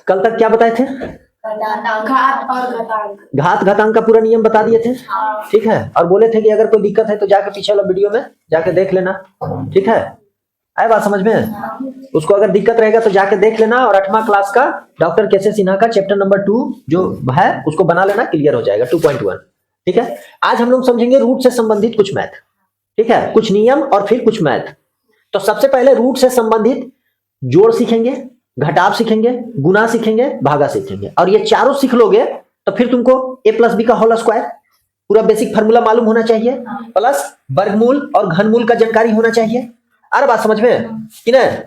कल तक क्या बताए थे? घात और घातांक। घात घातांक का पूरा नियम बता दिए थे, ठीक है। और बोले थे कि अगर कोई दिक्कत है तो जाके पीछे वाला वीडियो में जाके देख लेना, ठीक है। आए बात समझ में? उसको अगर दिक्कत रहेगा तो जाके देख लेना। और 8वां क्लास का डॉक्टर केसे सिन्हा का चैप्टर नंबर 2 जो है उसको बना लेना, क्लियर हो जाएगा 2.1, ठीक है। आज हम लोग समझेंगे रूट से संबंधित कुछ मैथ, ठीक है, कुछ नियम और फिर कुछ मैथ। तो सबसे पहले रूट से संबंधित जोड़ सीखेंगे, घटाव सीखेंगे, गुना सीखेंगे, भागा सीखेंगे। और ये चारों सीख लोगे तो फिर तुमको a प्लस बी का होल स्क्वायर पूरा बेसिक फार्मूला मालूम होना चाहिए, प्लस वर्गमूल और घनमूल का जानकारी होना चाहिए। अरे बात समझ में कि नहीं?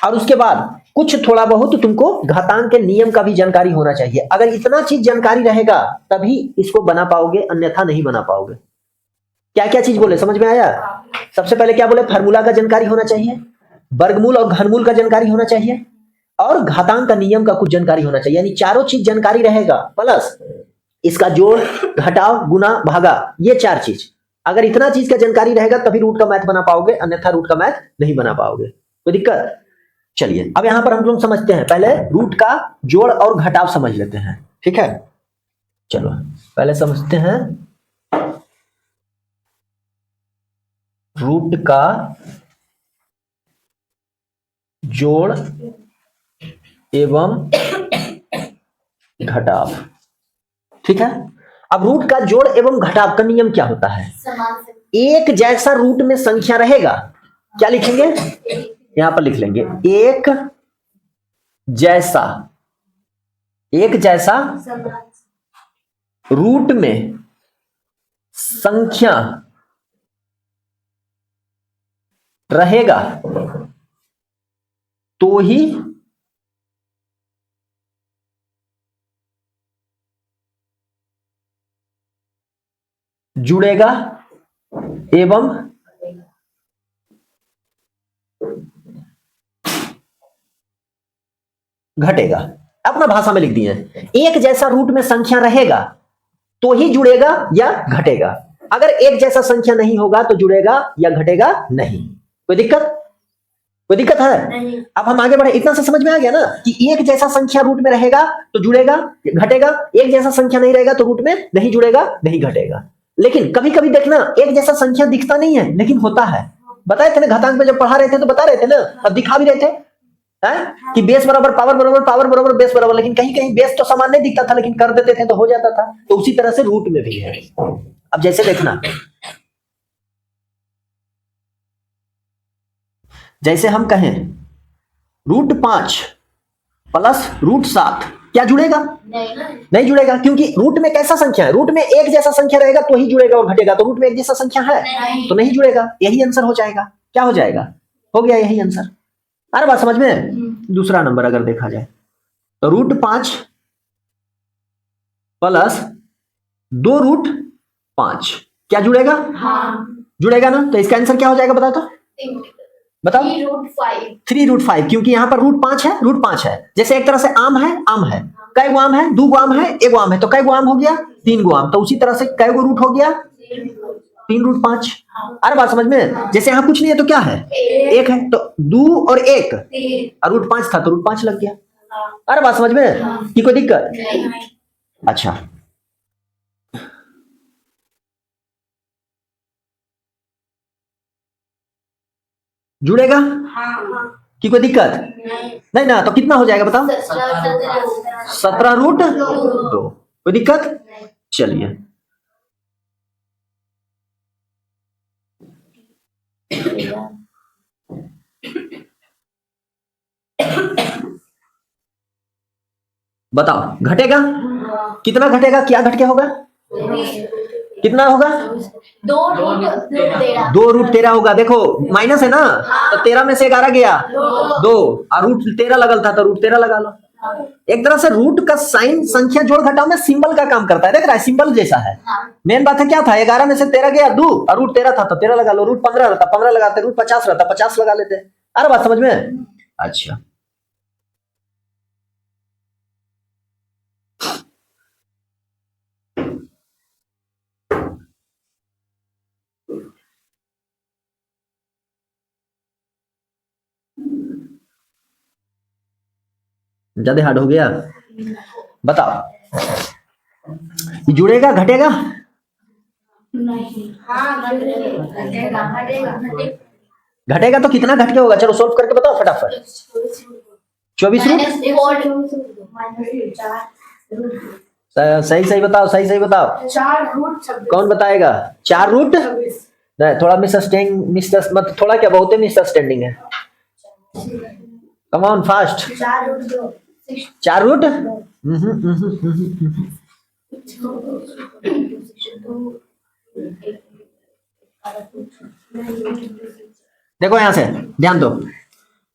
और उसके बाद कुछ थोड़ा बहुत तुमको घातांक के नियम का भी जानकारी होना चाहिए। अगर इतना चीज जानकारी रहेगा तभी इसको बना पाओगे, अन्यथा नहीं बना पाओगे। क्या क्या चीज बोले, समझ में आया? सबसे पहले क्या बोले? फार्मूला का जानकारी होना चाहिए, वर्गमूल और घनमूल का जानकारी होना चाहिए, और घातांक का नियम का कुछ जानकारी होना चाहिए। यानी चारों चीज जानकारी रहेगा, प्लस इसका जोड़, घटाव, गुना, भागा, ये 4 चीज। अगर इतना चीज का जानकारी रहेगा तभी रूट का मैथ बना पाओगे, अन्यथा रूट का मैथ नहीं बना पाओगे। कोई दिक्कत? चलिए अब यहां पर हम लोग समझते हैं, पहले रूट का जोड़ और घटाव समझ लेते हैं, ठीक है। चलो पहले समझते हैं रूट का जोड़ एवं घटाव, ठीक है। अब रूट का जोड़ एवं घटाव का नियम क्या होता है? एक जैसा रूट में संख्या रहेगा, क्या लिखेंगे? यहां पर लिख लेंगे एक जैसा रूट में संख्या रहेगा तो ही जुड़ेगा एवं घटेगा। अपना भाषा में लिख दिए, एक जैसा रूट में संख्या रहेगा तो ही जुड़ेगा या घटेगा। अगर एक जैसा संख्या नहीं होगा तो जुड़ेगा या घटेगा नहीं। कोई दिक्कत? कोई दिक्कत है नहीं। अब हम आगे बढ़े, इतना से समझ में आ गया ना कि एक जैसा संख्या रूट में रहेगा तो जुड़ेगा घटेगा, एक जैसा संख्या नहीं रहेगा तो रूट में नहीं जुड़ेगा नहीं घटेगा। लेकिन कभी कभी देखना एक जैसा संख्या दिखता नहीं है लेकिन होता है। बताए थे ना, घातांक में जब पढ़ा रहे थे तो बता रहे थे ना, और दिखा भी रहे थे कि बेस बराबर पावर बराबर बेस बराबर, लेकिन कहीं कहीं बेस तो समान नहीं दिखता था लेकिन कर देते थे तो हो जाता था। तो उसी तरह से रूट में भी है। अब जैसे देखना, जैसे हम कहें √5 प्लस √7, क्या जुड़ेगा? नहीं जुड़ेगा, क्योंकि रूट में कैसा संख्या है? रूट में एक जैसा संख्या रहेगा तो ही जुड़ेगा और घटेगा। तो रूट में एक जैसा संख्या है तो नहीं जुड़ेगा। यही आंसर हो जाएगा। क्या हो जाएगा? हो गया यही आंसर। अरे बात समझ में? दूसरा नंबर अगर देखा जाए तो √5 प्लस 2√5 क्या जुड़ेगा? हाँ। जुड़ेगा ना? तो इसका आंसर क्या हो जाएगा बताओ तो? बताओ। 3√5, क्योंकि यहां पर √5 है, √5 है। जैसे एक तरह से आम है, कै गो आम है? 2 गो आम है, 1 गो आम है, तो कै गो आम हो गया? 3 गो आम। तो उसी तरह से कै गो रूट हो गया? 3√5। अरे बात समझ में? जैसे यहां कुछ नहीं है तो क्या है? 1 है, तो 2 और 1 और √5 था तो √5 लग गया। अरे बात समझ में कि कोई दिक्कत? अच्छा, जुड़ेगा कि कोई दिक्कत? नहीं ना, तो कितना हो जाएगा बताओ? 17√2। कोई दिक्कत? चलिए बताओ, घटेगा? कितना घटेगा? क्या घट के होगा? कितना होगा? 2√13 होगा। देखो माइनस है ना, तो 13 में से 11 गया 2, और √13 लगल था तो √13 लगा लो। एक तरह से रूट का साइन संख्या जोड़ घटाव में सिंबल का काम करता है। देख रहा है, सिंबल जैसा है। मेन बात है क्या था? 11 में से 13 गया 2, और √13 था तो 13 लगा लो। √15 रहता 15 लगाते, √50 रहता 50 लगा लेते। अरे बात समझ में? अच्छा, ज्यादा हार्ड हो गया? बताओ, ये जुड़ेगा घटेगा? नहीं। हाँ, घटेगा। घटेगा तो कितना घट के होगा? चलो सोल्व करके बताओ फटाफट। 24 रूट। सही सही बताओ, सही सही बताओ। 4 रूट 26। कौन बताएगा? 4 रूट? नहीं, थोड़ा मत, थोड़ा क्या, बहुत मिसअंडरस्टैंडिंग है। Come on fast. 4 root 2। 4 root? देखो यहां से ध्यान दो,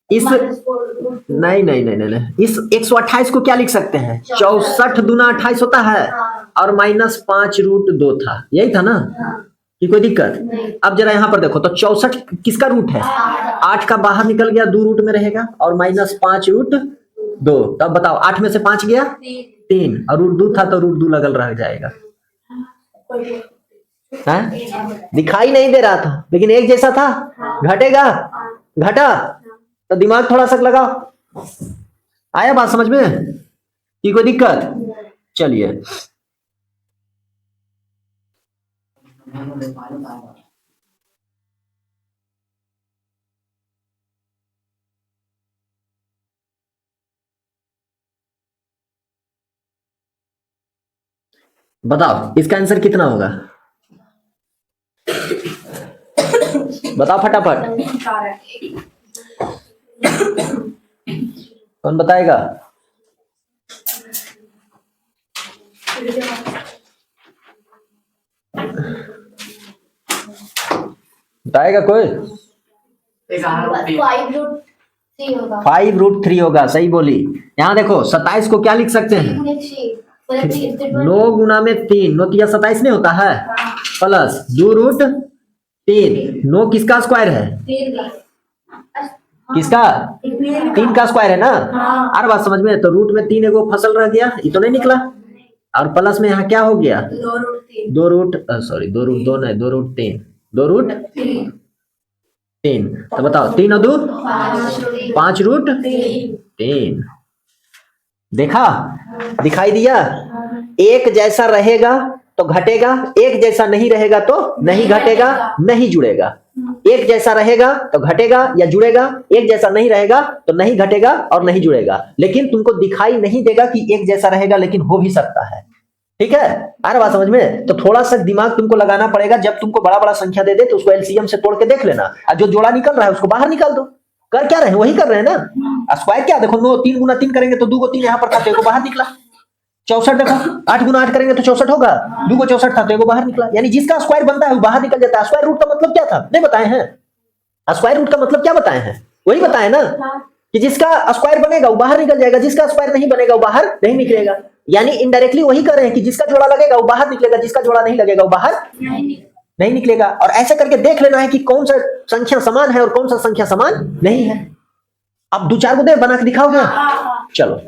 इस नहीं नहीं नहीं नहीं नहीं, इस 128 को क्या लिख सकते हैं? 64 दूना 28 होता है, और -5 रूट 2 था, यही था ना? कि कोई दिक्कत? अब जरा यहाँ पर देखो तो 64 किसका रूट है? 8 का बाहर निकल गया, 2 रूट में रहेगा, और -5 रूट 2। तब बताओ 8 में से 5 गया 3, और रूट 2 था तो रूट 2 लगल रह जाएगा। दिखाई नहीं दे रहा था लेकिन एक जैसा था। घटेगा? घटा? तो दिमाग थोड़ा सा लगाओ। आया बात समझ में कि कोई दिक्कत? चलिए, बताओ इसका आंसर कितना होगा? बताओ फटाफट, कौन बताएगा? बताएगा कोई? 5 रूट 3 होगा, सही बोली। यहाँ देखो 27 को क्या लिख सकते हैं? 9 गुना में 3, 9 तिया 27 नहीं होता है, प्लस 2 रूट 3। 9 किसका स्क्वायर है? किसका? 3 का स्क्वायर है ना? हर बात समझ में? तो रूट में 3 एगो फसल रह गया, ये तो नहीं निकला, और प्लस में यहाँ क्या हो गया? 2 रूट 2 नहीं, 2 रूट 3, 2 रूट 3। तो बताओ 3 और 2 5 रूट 3। देखा? दिखाई दिया? एक जैसा रहेगा तो घटेगा, एक जैसा नहीं रहेगा तो नहीं घटेगा, नहीं जुड़ेगा। एक जैसा रहेगा तो घटेगा या जुड़ेगा, एक जैसा नहीं रहेगा तो नहीं घटेगा और नहीं जुड़ेगा। लेकिन तुमको दिखाई नहीं देगा कि एक जैसा रहेगा, लेकिन हो भी सकता है। ठीक है? आ रहा बात समझ में? तो थोड़ा सा दिमाग तुमको लगाना पड़ेगा। जब तुमको बड़ा बड़ा संख्या दे दे तो उसको एलसीएम से तोड़ के देख लेना, और जो जोड़ा निकल रहा है उसको बाहर निकाल दो। कर क्या रहे हैं? वही कर रहे हैं ना। स्क्वायर क्या? देखो 9 3 गुना 3 करेंगे तो 2 को 3 यहाँ पर था तो बाहर निकला। 64 देखो 8 गुना 8 करेंगे तो 64 होगा, 2 को 64 था तो एगो बाहर निकला। यानी जिसका स्क्वायर बनता है वो बाहर निकल जाता है। स्क्वायर रूट का मतलब क्या था? नहीं बताए हैं। स्क्वायर रूट का मतलब क्या बताए हैं? वही बताए ना कि जिसका स्क्वायर बनेगा वो बाहर निकल जाएगा, जिसका स्क्वायर नहीं बनेगा वो बाहर नहीं निकलेगा। यानी इनडायरेक्टली वही कर रहे हैं कि जिसका जोड़ा लगेगा वो बाहर निकलेगा, जिसका जोड़ा नहीं लगेगा वो बाहर नहीं निकलेगा। और ऐसे करके देख लेना है कि कौन सा संख्या समान है और कौन सा संख्या समान नहीं है। अब 2-4 को दे बना के दिखाओगे? चलो,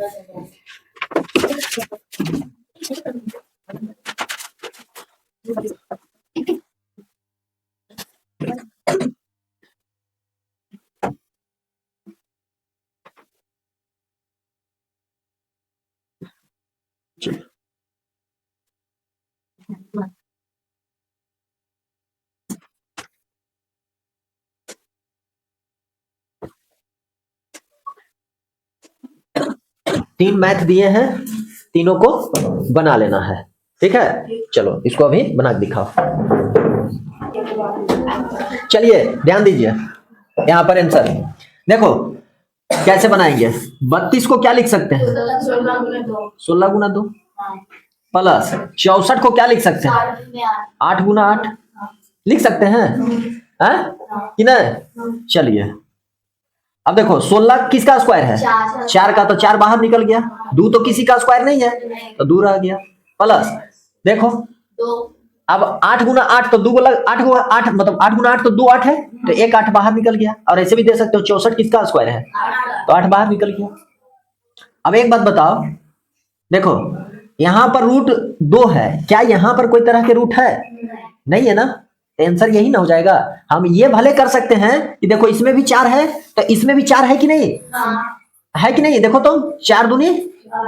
तीन मैथ दिए हैं, तीनों को बना लेना है। ठीक है? चलो इसको अभी बना के दिखाओ। चलिए ध्यान दीजिए, यहां पर आंसर देखो कैसे बनाएंगे। 32 को क्या लिख सकते हैं? 16 गुना 2 प्लस 64 को क्या लिख सकते हैं? 8 गुना 8 लिख सकते हैं, कि नहीं? चलिए अब देखो 16 किसका स्क्वायर है? 4 का, तो 4 बाहर निकल गया। 2 तो किसी का स्क्वायर नहीं है तो 2 रह गया, प्लस देखो अब 8 गुना 8 तो 2 8 गुना 8 मतलब 8 गुना 8 तो 2 8 है तो 1 8 बाहर निकल गया। और ऐसे भी दे सकते हो 64 किसका स्क्वायर है तो 8 बाहर निकल गया। अब एक बात बताओ, देखो यहां पर रूट 2 है, क्या यहां पर कोई तरह के रूट है? नहीं है ना, आंसर यही ना हो जाएगा। हम ये भले कर सकते हैं कि देखो इसमें भी 4 है तो इसमें भी 4 है कि नहीं? है कि नहीं? देखो तो 4 दूनी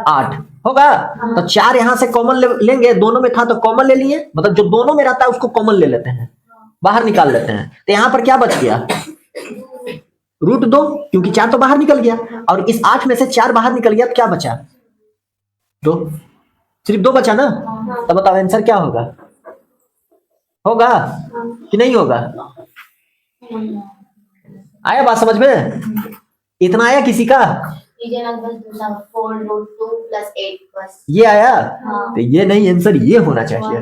8 होगा। तो 4 यहां से कॉमन लेंगे, दोनों में था तो कॉमन ले लिए, मतलब जो दोनों में रहता है उसको कॉमन ले लेते हैं, बाहर निकाल लेते हैं। तो यहां पर क्या बच गया? √2, क्योंकि 4 तो बाहर निकल गया, और इस 8 में से 4 बाहर निकल गया तो क्या बचा? 2, सिर्फ 2 बचा ना। तो बताओ आंसर क्या होगा? होगा कि नहीं होगा? आया बात समझ में? इतना आया किसी का? 4√2 + 8 बस। ये आया? हाँ। तो ये नहीं, आंसर ये होना चाहिए।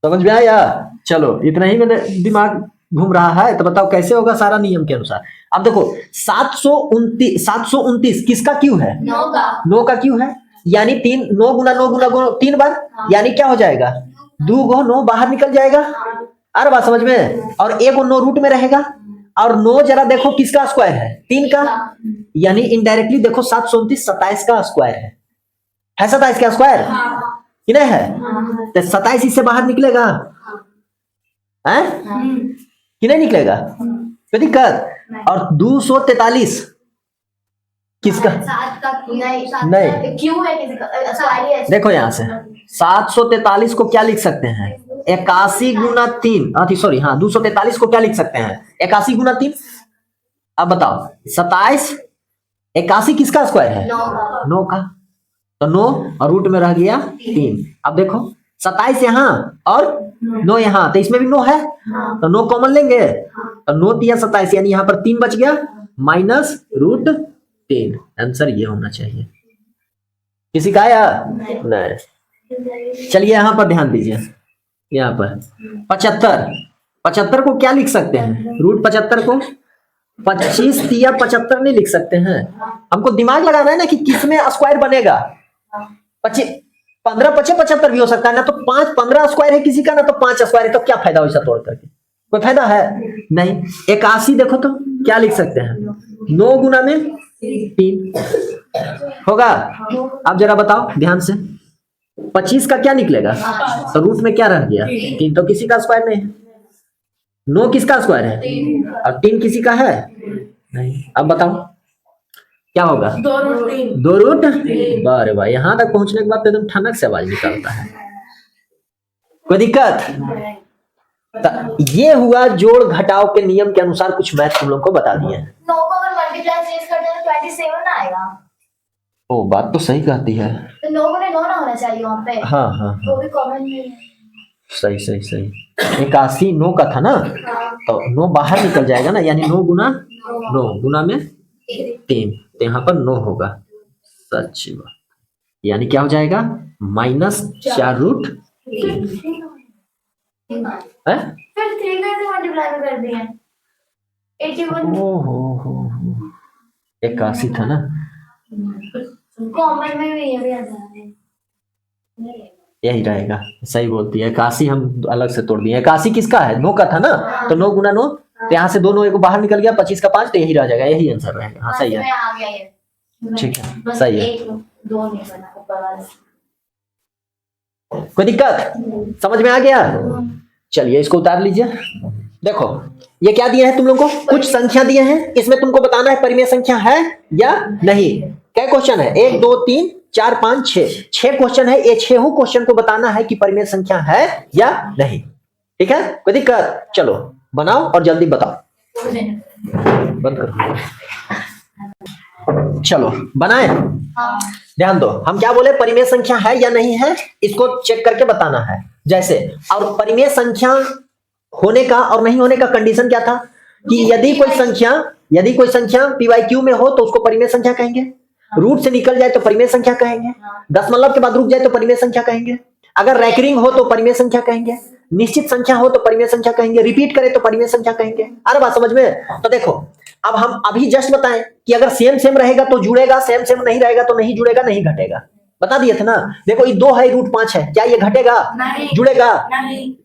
समझ में आया? चलो इतना ही मैंने दिमाग घूम रहा है, तो बताओ कैसे होगा? सारा नियम के अनुसार। अब देखो 729 किसका क्यू है? 9 का क्यू है, यानी 3, 9 गुना 9 गुना 3 बार, यानी क्या हो जाएगा? 2 गो 9 बाहर निकल जाएगा। अरे बात समझ में? और 1 गो 9 रूट में रहेगा, और 9 जरा देखो किसका स्क्वायर है? 3 का, यानी इनडायरेक्टली देखो 729 27 का स्क्वायर है 27 का स्क्वायर कि नहीं है? तो 27 इससे बाहर निकलेगा है कि नहीं निकलेगा? कोई दिक्कत? और 243 किसका? 7 का नहीं, क्यों है किसी का? सॉरी है। देखो यहां से 743 को क्या लिख सकते हैं? 81 गुना 3, सॉरी हाँ 243 को क्या लिख सकते हैं? 81 गुना 3। अब बताओ 27, 81 किसका स्क्वायर है? 9 का। तो 9 और रूट में रह गया 3। अब देखो 27 यहाँ और 9 यहाँ, तो इसमें भी 9 है, तो 9 कॉमन लेंगे, तो 9 3 27, यानी यहाँ पर 3 बच गया, माइनस √3। आंसर ये होना चाहिए। किसी का आया? नहीं। चलिए यहाँ पर ध्यान दीजिए, यहाँ पर 75 को क्या लिख सकते हैं? √75 को 25 3 75 नहीं लिख सकते हैं। हमको दिमाग लगाना है ना कि किसमें स्क्वायर बनेगा। 15 25 75 भी हो सकता है ना, तो 5 15 स्क्वायर है किसी का ना, तो 5 स्क्वायर है, तो क्या फायदा वैसा तोड़ करके? कोई फायदा है नहीं। 81 देखो तो क्या लिख सकते हैं? 9 गुना में 3 होगा। अब जरा बताओ ध्यान से, 25 का क्या निकलेगा? तो रूट में क्या रह गया? 3, तो किसी का स्क्वायर नहीं है। 9 किसका स्क्वायर है? और 3 किसी का है नहीं। अब बताओ क्या होगा? 2 रूट। अरे भाई यहां तक पहुंचने के बाद तो एकदम ठनक से आवाज निकलता है। कोई दिक्कत? ये हुआ जोड़ घटाव के नियम के अनुसार कुछ मैथ तुम लोग को बता दिए हैं। 9 को अगर मल्टीप्लाई चेंज कर दें तो 27 आएगा। ओ बात तो सही कहती है। तो 9 गुना 9 ना होना चाहिए वहाँ पे। हाँ, वो भी कॉमन में है। सही। 81 9 का था ना, तो 9 बाहर निकल जाएगा ना, यानी 9 गुना 9 गुना में 3, तो यहाँ पर 9 होगा। सच बात, यानी क्या हो जाएगा? -4√3 है। फिर 3 कैसे मल्टीप्लाई में कर दिए? 81 ओहो 81 था ना, कॉमन में भी ये भी आता है। यही रहेगा। सही बोलती है। 81 हम अलग से तोड़ दिए। 81 किसका है? 9 का था ना, तो 9 गुना 9, तो यहाँ से 2 9 बाहर निकल गया, 25 का 5, तो यही रह जाएगा, यही आंसर रहेगा। हाँ सही है, आ गया ये। ठीक है, सही है। 1 2 नहीं बना ऊपर वाला। कोई दिक्कत? समझ में आ गया? चलिए इसको उतार लीजिए। देखो ये क्या दिए हैं तुम लोग को? कुछ संख्या दिए हैं, इसमें तुमको बताना है परिमेय संख्या है या नहीं। क्या क्वेश्चन है? 1 2 3 4 5 6 क्वेश्चन है। ये 6 क्वेश्चन को बताना है कि परिमेय संख्या है या नहीं। ठीक है, कोई दिक्कत? चलो बनाओ और जल्दी बताओ। बंद करो। चलो बनाए। ध्यान दो, हम क्या बोले? परिमेय संख्या है या नहीं है, इसको चेक करके बताना है। जैसे, और परिमेय संख्या होने का और नहीं होने का कंडीशन क्या था? कि यदि कोई संख्या PYQ में हो तो उसको परिमेय संख्या कहेंगे, रूट से निकल जाए तो परिमेय संख्या कहेंगे, दशमलव के बाद रुक जाए तो परिमेय संख्या कहेंगे, अगर रैकरिंग हो तो परिमेय संख्या कहेंगे, निश्चित संख्या हो तो परिमेय संख्या कहेंगे, रिपीट करे तो परिमेय संख्या कहेंगे। अरे बात समझ में? तो देखो अब हम अभी जस्ट बताएं कि अगर सेम रहेगा तो जुड़ेगा, सेम नहीं रहेगा तो नहीं जुड़ेगा, नहीं घटेगा। बता दिए थे ना। देखो ये 2 है, √5 है, क्या ये घटेगा? जुड़ेगा?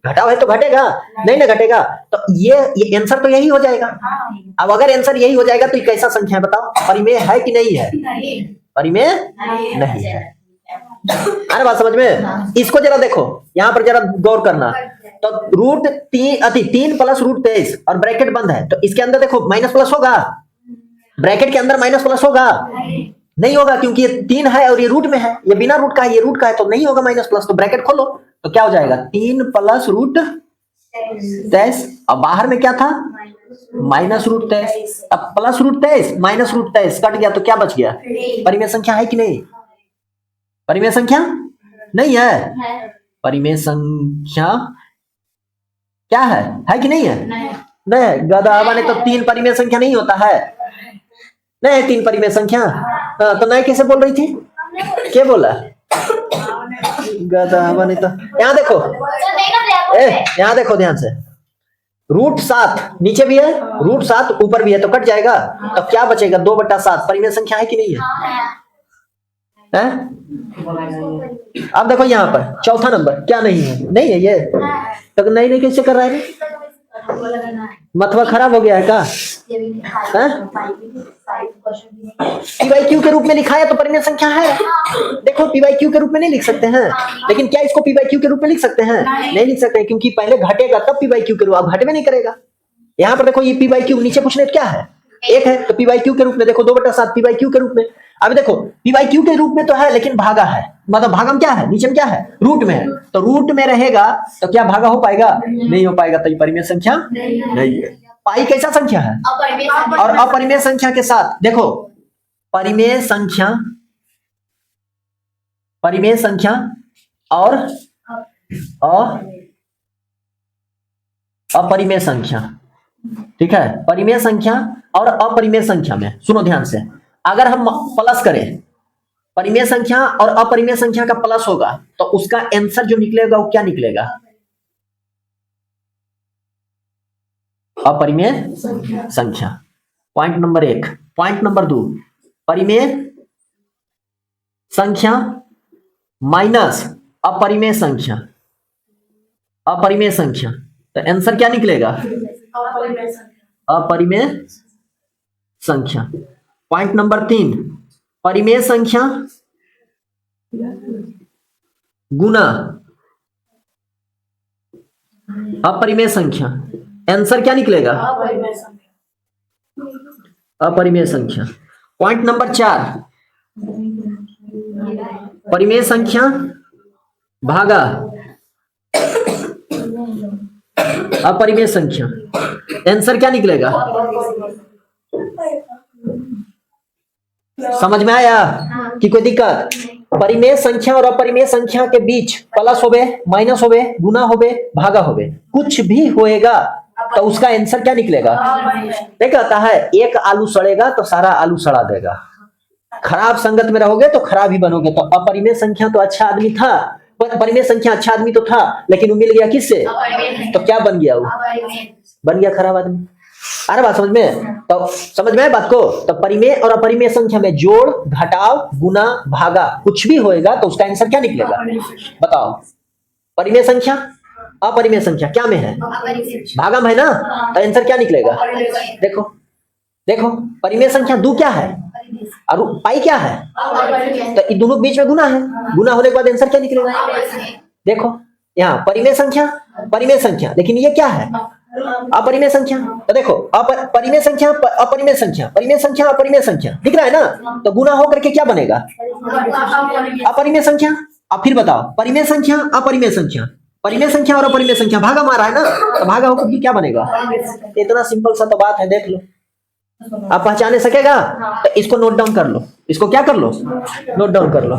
घटाव है तो घटेगा, नहीं ना घटेगा। तो ये आंसर तो यही हो जाएगा। अब अगर आंसर यही हो जाएगा तो ये कैसा संख्या है बताओ? परिमेय है कि नहीं है? परिमेय नहीं है। अरे बात समझ में? इसको जरा देखो, यहाँ पर जरा गौर करना। तो √3 3 + √23 और ब्रैकेट बंद है, तो इसके अंदर देखो माइनस प्लस होगा ब्रैकेट के अंदर माइनस प्लस होगा? नहीं होगा, क्योंकि ये 3 है और ये रूट में है, ये बिना रूट का है, ये रूट का है, तो नहीं होगा माइनस प्लस। तो ब्रैकेट खोलो तो क्या हो जाएगा, 3 प्लस रूट 23। अब बाहर में क्या था, माइनस रूट 23। अब plus root 23 minus root 23 cut गया तो क्या बच गया, परिमेय संख्या है कि नहीं? परिमेय संख्या नहीं है, परिमेय संख्या क्या है कि नहीं है? नहीं, गधा बने तो 3 परिमेय संख्या नहीं होता है, नहीं 3 परिमेय संख्या। तो नहीं कैसे बोल रही थी, क्या बोला? गधा बने तो यहाँ देखो, यहाँ देखो ध्यान से, रूट 7 नीचे भी है, रूट 7 ऊपर भी है, तो कट जाएगा। तो क्या बचेगा, 2/7 परिमेय संख्या है कि नहीं है? अब देखो यहाँ पर चौथा नंबर क्या नहीं है, नहीं है ये, तो नहीं कैसे कर रहा है, मतवा खराब हो गया है का? पी बाई क्यू के रूप में लिखा है तो परिमेय संख्या है। देखो पी बाई क्यू के रूप में नहीं लिख सकते हैं, लेकिन क्या इसको पी बाई क्यू के रूप में लिख सकते हैं? नहीं लिख सकते, क्योंकि पहले घटेगा तब पी बाई क्यू के रूप, अब घटे में नहीं करेगा। यहाँ पर देखो ये पी बाई क्यू, नीचे पूछने क्या है, 1 है, तो पी बाई क्यू के रूप में देखो 2/7 पी बाई क्यू के रूप में। अब देखो पी बाई क्यू के रूप में तो है, लेकिन भागा है, मतलब भागम क्या है, नीचे में क्या है, रूट में है, तो रूट में रहेगा तो क्या भागा हो पाएगा? नहीं हो पाएगा, तो ये परिमेय संख्या नहीं है। पाई कैसा संख्या है, और अपरिमेय संख्या के साथ देखो, परिमेय संख्या और अपरिमेय संख्या, ठीक है, परिमेय संख्या और अपरिमेय संख्या में सुनो ध्यान से, अगर हम प्लस करें, परिमेय संख्या और अपरिमेय संख्या का प्लस होगा तो उसका आंसर जो निकलेगा वो क्या निकलेगा, अपरिमेय संख्या। Point number 1। पॉइंट नंबर 2, परिमेय संख्या माइनस अपरिमेय संख्या, अपरिमेय संख्या, तो आंसर क्या निकलेगा, अपरिमेय संख्या। पॉइंट नंबर 3, परिमेय संख्या गुना अपरिमेय संख्या, आंसर क्या निकलेगा, अपरिमेय संख्या। पॉइंट नंबर 4, परिमेय संख्या भागा अपरिमेय संख्या, आंसर क्या निकलेगा, समझ में आया कि कोई दिक्कत? परिमेय संख्या और अपरिमेय संख्या के बीच प्लस होवे, माइनस होवे, गुना होवे, भागा होवे, कुछ भी होएगा तो उसका आंसर क्या निकलेगा? नहीं कहता है एक आलू सड़ेगा तो सारा आलू सड़ा देगा, खराब संगत में रहोगे तो खराब ही बनोगे। तो अपरिमेय संख्या तो अच्छा आदमी था, परिमेय संख्या अच्छा आदमी तो था, लेकिन वो मिल गया किससे, तो क्या बन गया, वो बन गया खराब आदमी। अरे बात समझ में, तो समझ में आए बात को? तो परिमेय और अपरिमेय संख्या में जोड़, घटाव, गुना, भागा कुछ भी होएगा तो उसका आंसर क्या निकलेगा, बताओ? परिमेय संख्या अपरिमेय संख्या क्या में है, भागम है ना, तो आंसर क्या निकलेगा? देखो देखो, परिमेय संख्या 2 क्या है और पाई क्या है, तो इन दोनों के बीच में गुना है, गुना होने के बाद आंसर क्या निकलेगा? देखो यहाँ परिमेय संख्या, परिमेय संख्या, लेकिन ये क्या है, अपरिमेय संख्या। तो देखो परिमेय संख्या, अपरिमेय संख्या, परिमेय संख्या, अपरिमेय संख्या दिख रहा है ना, तो गुना होकर के क्या बनेगा, अपरिमेय संख्या। अब फिर बताओ, परिमेय संख्या, अपरिमेय संख्या, परिमेय संख्या और अपरिमेय संख्या, भागा मारा है ना, तो भागा होकर के क्या बनेगा? इतना सिंपल सा तो बात है, देख लो आप पहचाने सकेगा। तो इसको नोट डाउन कर लो, इसको क्या कर लो, नोट डाउन कर लो।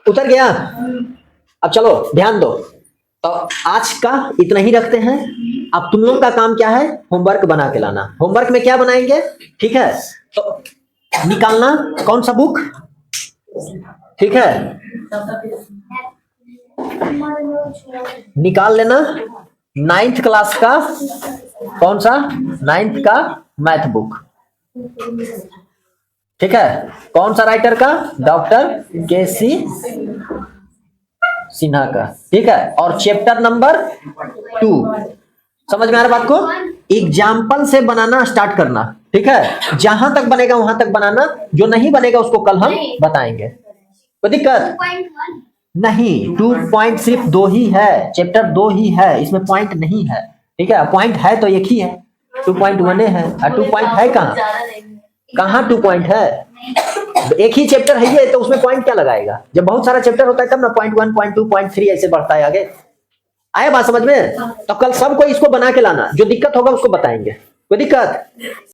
उतर गया? अब चलो ध्यान दो, तो आज का इतना ही रखते हैं। अब तुम लोगों का काम क्या है, होमवर्क बना के लाना। होमवर्क में क्या बनाएंगे, ठीक है, तो निकालना कौन सा बुक, ठीक है, निकाल लेना 9th क्लास का, कौन सा, 9th का मैथ बुक, ठीक है, कौन सा राइटर का, डॉक्टर के.सी. सिन्हा का, ठीक है, और चैप्टर नंबर 2। समझ में आ रहा बात को? एग्जाम्पल से बनाना स्टार्ट करना, ठीक है, जहां तक बनेगा वहां तक बनाना, जो नहीं बनेगा उसको कल हम बताएंगे, कोई दिक्कत नहीं। 2 पॉइंट सिर्फ 2 ही है, चैप्टर 2 ही है, इसमें पॉइंट नहीं है, ठीक है, पॉइंट है तो एक ही है, 2.1 है। 2 पॉइंट है कहाँ? ज्यादा नहीं है। कहाँ 2 पॉइंट है? एक ही चैप्टर है ये, तो उसमें पॉइंट क्या लगाएगा? जब बहुत सारा चैप्टर होता है तब ना 0.1 0.2 0.3 ऐसे बढ़ता है आगे। आया बात समझ में? तो कल सबको इसको बना के लाना, जो दिक्कत होगा उसको बताएंगे। कोई दिक्कत?